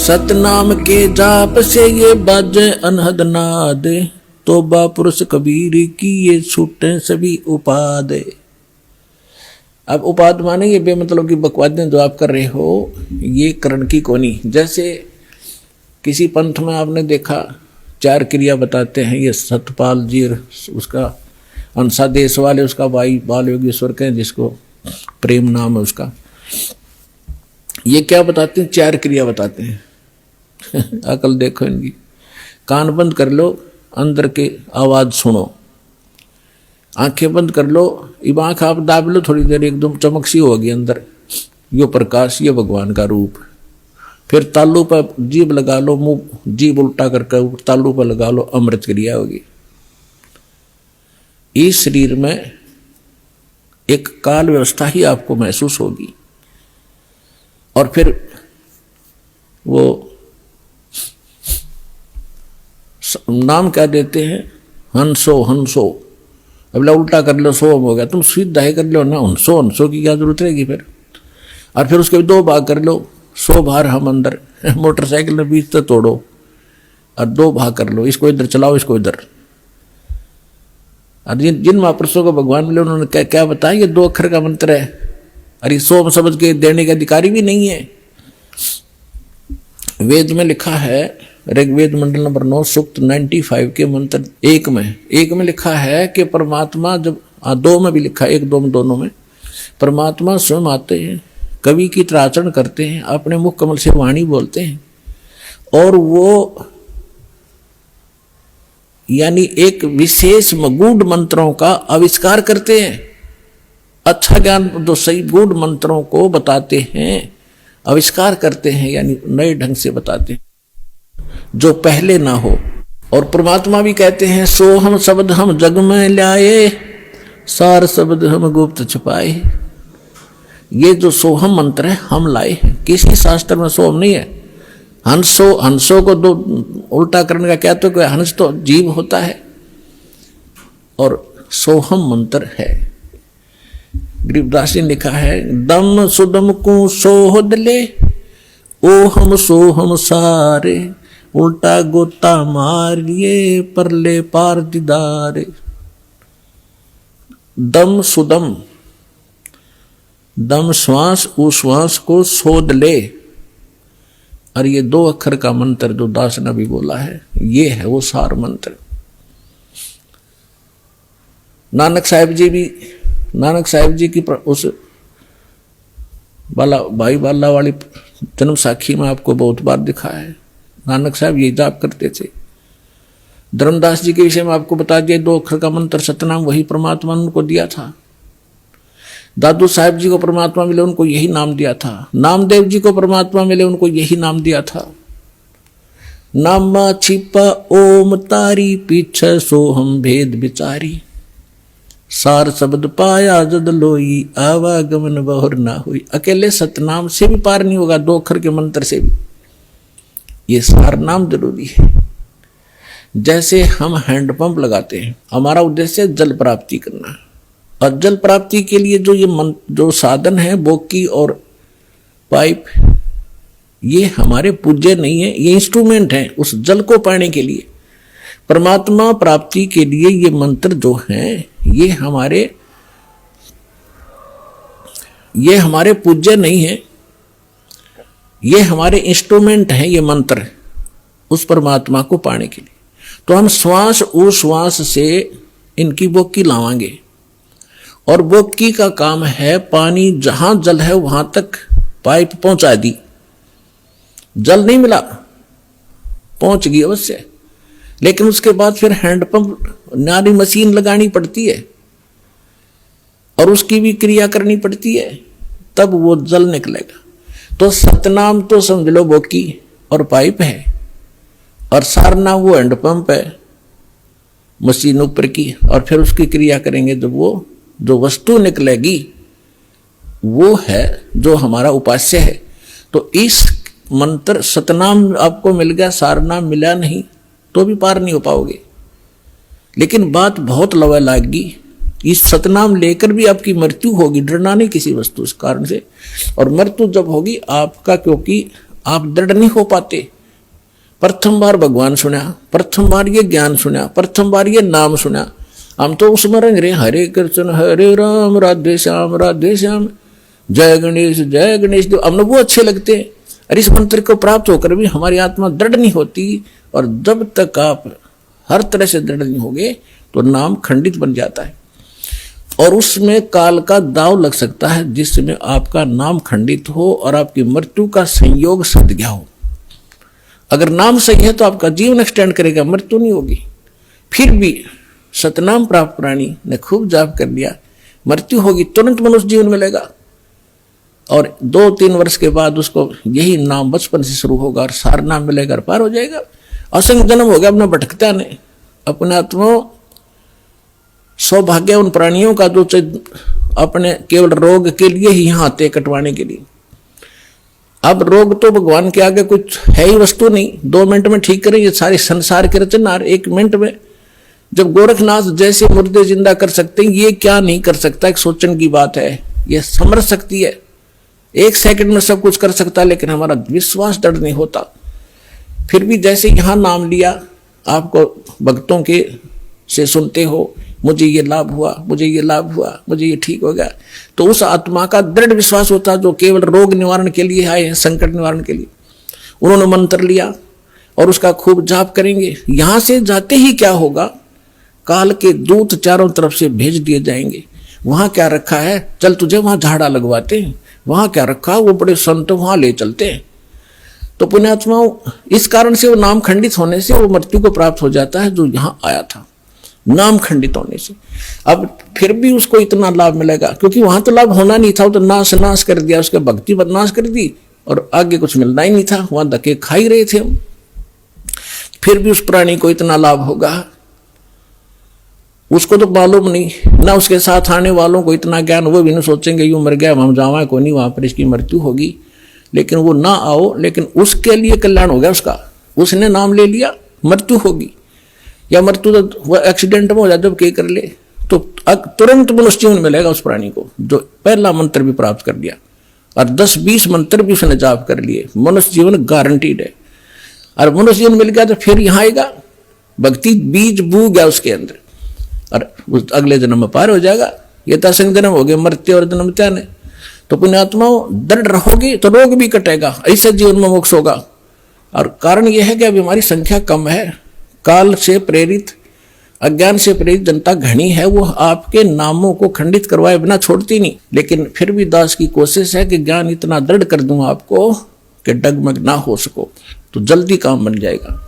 सतनाम के जाप से ये बाजे अनहद नाद, तोबा पुरुष कबीर की ये छूटे सभी उपाद। अब उपाद माने ये बेमतलब की बकवादें जो आप कर रहे हो, ये करण की कोनी। जैसे किसी पंथ में आपने देखा 4 क्रिया बताते हैं, ये सतपाल जी उसका अंसा देश वाले उसका भाई बाल योगेश्वर कहें जिसको प्रेम नाम है उसका, ये क्या बताते हैं? 4 क्रिया बताते हैं। अकल देखो इनकी। कान बंद कर लो, अंदर के आवाज सुनो, आंखें बंद कर लो, अब आंख आप दाब लो थोड़ी देर, एकदम चमक सी होगी अंदर, यो प्रकाश, ये भगवान का रूप। फिर तालू पर जीभ लगा लो, मुंह जीभ उल्टा करके तालू पर लगा लो, अमृत क्रिया होगी। इस शरीर में एक काल व्यवस्था ही आपको महसूस होगी। और फिर वो नाम क्या देते हैं? हंसो हंसो। अब उल्टा कर लो, सो हो गया, तुम सीधा ही कर लो ना, हंसो हंसो की क्या जरूरत रहेगी फिर। और फिर उसके 2 भाग कर लो, 100 बार हम अंदर, मोटरसाइकिल में बीच तक तोड़ो और 2 भाग कर लो, इसको इधर चलाओ इसको इधर। और जिन महापुरुषों को भगवान मिले उन्होंने क्या क्या बताया? ये 2 अक्षर का मंत्र है। अरे 100 समझ के देने के अधिकारी भी नहीं है। वेद में लिखा है, ऋग्वेद मंडल नंबर 9 सूक्त 95 के मंत्र 1 में लिखा है कि परमात्मा जब 2 में भी लिखा है, 1 2 में दोनों में, परमात्मा स्वयं आते हैं, कवि की तरह आचरण करते हैं, अपने मुख कमल से वाणी बोलते हैं, और वो यानी एक विशेष गूढ़ मंत्रों का आविष्कार करते हैं। अच्छा ज्ञान जो सही गूढ़ मंत्रों को बताते हैं, आविष्कार करते हैं, यानी नए ढंग से बताते हैं जो पहले ना हो। और परमात्मा भी कहते हैं, सो हम शब्द हम जग में लाए, सार शब्द हम गुप्त छुपाए। ये जो सोहम मंत्र है हम लाए हैं, किसी शास्त्र में सोहम नहीं है। हंसो को 2 उल्टा करने का क्या, तो हंस तो जीव होता है और सोहम मंत्र है। गरीबदास जी ने लिखा है, दम सुदम को सोहद ले, ओ हम सोहम सारे, उल्टा गोता मारिए परले पार दीदारे। दम सुदम, दम श्वास, उश्वास को सोध ले। और ये 2 अक्षर का मंत्र जो दास ने भी बोला है, ये है वो सार मंत्र। नानक साहिब जी की उस भाई बाला वाली जन्म साखी में आपको बहुत बार दिखा है। नानक साहब ये जाप करते थे। धर्मदास जी के विषय में आपको बता दिया, 2 अक्षर का मंत्र सतनाम वही परमात्मा ने उनको दिया था। दादू साहब जी को परमात्मा मिले, उनको यही नाम दिया था। नामदेव जी को परमात्मा मिले, उनको यही नाम दिया था। नामा छिपा ओम तारी, पीछे सोहम भेद विचारी, सार शब्द पाया जद लोई, आवागमन बहुर ना हुई। अकेले सतनाम से भी पार नहीं होगा, 2 अक्षर के मंत्र से भी। ये सार नाम जरूरी है। जैसे हम हैंडपंप लगाते हैं, हमारा उद्देश्य जल प्राप्ति करना, और जल प्राप्ति के लिए जो साधन है, बोकी और पाइप, ये हमारे पूज्य नहीं है, ये इंस्ट्रूमेंट है उस जल को पाने के लिए। परमात्मा प्राप्ति के लिए ये मंत्र जो हैं, ये हमारे पूज्य नहीं है, ये हमारे इंस्ट्रूमेंट हैं। ये मंत्र उस परमात्मा को पाने के लिए, तो हम श्वास उश्वास से इनकी बोकी लावांगे। और बोकी का काम है पानी जहां जल है वहां तक पाइप पहुंचा दी। जल नहीं मिला, पहुंच गई अवश्य, लेकिन उसके बाद फिर हैंडपंप नारी मशीन लगानी पड़ती है और उसकी भी क्रिया करनी पड़ती है, तब वो जल निकलेगा। तो सतनाम तो समझ लो बोकी और पाइप है, और सारनाम वो हैंडपंप है, मशीन ऊपर की, और फिर उसकी क्रिया करेंगे जब वो जो वस्तु निकलेगी वो है जो हमारा उपास्य है। तो इस मंत्र सतनाम आपको मिल गया, सारनाम मिला नहीं तो भी पार नहीं हो पाओगे। लेकिन बात बहुत लवा लागी, इस सतनाम लेकर भी आपकी मृत्यु होगी, डरना नहीं किसी वस्तु इस कारण से। और मृत्यु जब होगी आपका, क्योंकि आप दृढ़ नहीं हो पाते। प्रथम बार भगवान सुना, प्रथम बार ये ज्ञान सुना, प्रथम बार ये नाम सुना, हम तो उसमें रंग रहे हरे कृष्ण हरे राम राधे श्याम जय गणेश जो हमने वो अच्छे लगते हैं। और इस मंत्र को प्राप्त होकर भी हमारी आत्मा दृढ़ नहीं होती। और जब तक आप हर तरह से दृढ़ नहीं होगे तो नाम खंडित बन जाता है और उसमें काल का दाव लग सकता है, जिसमें आपका नाम खंडित हो और आपकी मृत्यु का संयोग सद गया हो। अगर नाम सही है तो आपका जीवन एक्सटेंड करेगा, मृत्यु नहीं होगी। फिर भी सतनाम प्राप्त प्राणी ने खूब जाप कर लिया, मृत्यु होगी, तुरंत मनुष्य जीवन मिलेगा और 2-3 वर्ष के बाद उसको यही नाम बचपन से शुरू होगा और सार नाम मिलेगा और पार हो जाएगा। असंग जन्म हो गया अपना भटकता ने अपने आत्मा। सौभाग्य उन प्राणियों का जो अपने केवल रोग के लिए ही यहाँ आते कटवाने के लिए। अब रोग तो भगवान के आगे कुछ है ही वस्तु नहीं, 2 मिनट में ठीक करें ये सारे संसार के रचनहार 1 मिनट में। जब गोरखनाथ जैसे मुर्दे जिंदा कर सकते हैं, ये क्या नहीं कर सकता, एक सोचने की बात है। ये समझ सकती है, 1 सेकंड में सब कुछ कर सकता है, लेकिन हमारा विश्वास दृढ़ नहीं होता। फिर भी जैसे यहां नाम लिया, आपको भक्तों के से सुनते हो, मुझे ये लाभ हुआ, मुझे ये लाभ हुआ, मुझे ये ठीक हो गया, तो उस आत्मा का दृढ़ विश्वास होता है जो केवल रोग निवारण के लिए आए हैं, संकट निवारण के लिए। उन्होंने मंत्र लिया और उसका खूब जाप करेंगे। यहां से जाते ही क्या होगा, काल के दूत चारों तरफ से भेज दिए जाएंगे। वहां क्या रखा है, चल तुझे वहां झाड़ा लगवाते हैं, वहां क्या रखा, वो बड़े संत वहां ले चलते हैं। तो पुण्यात्माओं, इस कारण से वो नाम खंडित होने से वो मृत्यु को प्राप्त हो जाता है जो यहां आया था, नाम खंडित होने से। अब फिर भी उसको इतना लाभ मिलेगा क्योंकि वहां तो लाभ होना नहीं था, वो तो नाश कर दिया, उसके भक्ति बदनाश कर दी और आगे कुछ मिलना ही नहीं था, वहां धक्के खा ही रहे थे हम। फिर भी उस प्राणी को इतना लाभ होगा, उसको तो मालूम नहीं ना, उसके साथ आने वालों को इतना ज्ञान, वो भी नहीं सोचेंगे यूं मर गया हम जावा को नहीं, वहां पर इसकी मृत्यु होगी। लेकिन वो ना आओ, लेकिन उसके लिए कल्याण हो गया उसका, उसने नाम ले लिया, मृत्यु होगी या मृत्यु तो वो एक्सीडेंट में हो जाए जब के कर ले, तो तुरंत मनुष्य जीवन मिलेगा उस प्राणी को जो पहला मंत्र भी प्राप्त कर लिया और 10-20 मंत्र भी उसने जाप कर लिए। मनुष्य जीवन गारंटीड है। और मनुष्य जीवन मिल गया तो फिर यहां आएगा, भक्ति बीज बू गया उसके अंदर और उस अगले जन्म में पार हो जाएगा। ये तो असंग जन्म हो गए, मृत्यु और जन्म त्याग है। तो पुण्यात्माओं, दृढ़ रहोगे तो रोग भी कटेगा, ऐसे जीवन में मोक्ष होगा। और कारण यह है कि अभी हमारी संख्या कम है, काल से प्रेरित, अज्ञान से प्रेरित जनता घनी है, वो आपके नामों को खंडित करवाए बिना छोड़ती नहीं। लेकिन फिर भी दास की कोशिश है कि ज्ञान इतना दृढ़ कर दूं आपको कि डगमग ना हो सको, तो जल्दी काम बन जाएगा।